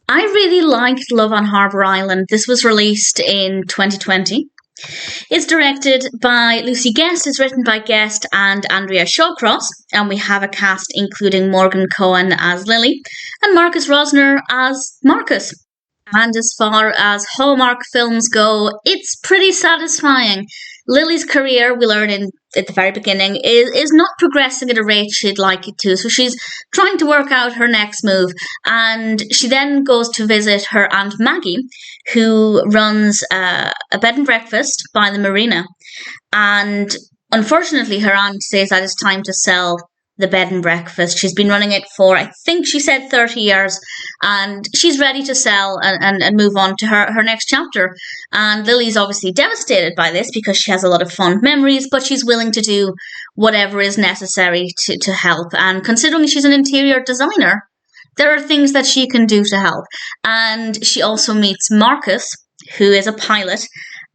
I really liked Love on Harbour Island. This was released in 2020. It's directed by Lucie Guest, it's written by Guest and Andrea Shawcross, and we have a cast including Morgan Kohan as Lily and Marcus Rosner as Marcus. And as far as Hallmark films go, it's pretty satisfying. Lily's career, we learn at the very beginning, is not progressing at a rate she'd like it to. So she's trying to work out her next move. And she then goes to visit her Aunt Maggie, who runs a bed and breakfast by the marina. And unfortunately, her aunt says that it's time to sell the bed and breakfast. She's been running it for, I think she said 30 years, and she's ready to sell and move on to her next chapter. And Lily's obviously devastated by this because she has a lot of fond memories, but she's willing to do whatever is necessary to help. And considering she's an interior designer, there are things that she can do to help. And she also meets Marcus, who is a pilot,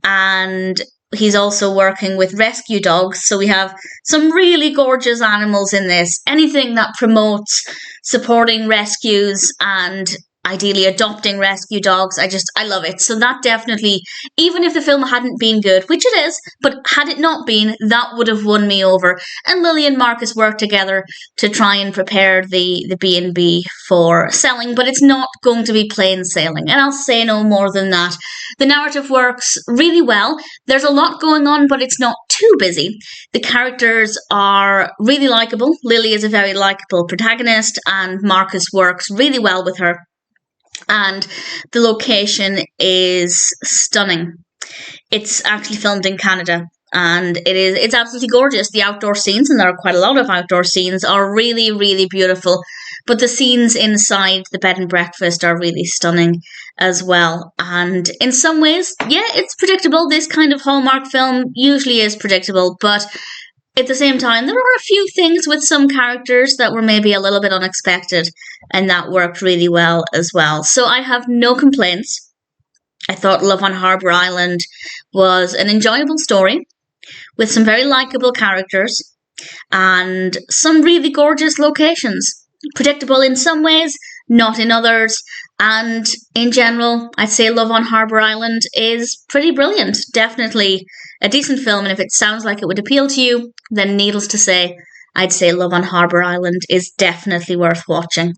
and he's also working with rescue dogs. So we have some really gorgeous animals in this. Anything that promotes supporting rescues and ideally adopting rescue dogs, I love it. So that definitely, even if the film hadn't been good, which it is, but had it not been, that would have won me over. And Lily and Marcus work together to try and prepare the B&B for selling, but it's not going to be plain sailing. And I'll say no more than that. The narrative works really well. There's a lot going on, but it's not too busy. The characters are really likable. Lily is a very likable protagonist, and Marcus works really well with her. And the location is stunning. It's actually filmed in Canada, and it's absolutely gorgeous. The outdoor scenes, and there are quite a lot of outdoor scenes, are really, really beautiful. But the scenes inside the bed and breakfast are really stunning as well. And in some ways, yeah, it's predictable. This kind of Hallmark film usually is predictable, but at the same time, there are a few things with some characters that were maybe a little bit unexpected, and that worked really well as well. So I have no complaints. I thought Love on Harbour Island was an enjoyable story with some very likable characters and some really gorgeous locations. Predictable in some ways, not in others. And in general, I'd say Love on Harbour Island is pretty brilliant. Definitely a decent film, and if it sounds like it would appeal to you, then needless to say, I'd say Love on Harbour Island is definitely worth watching.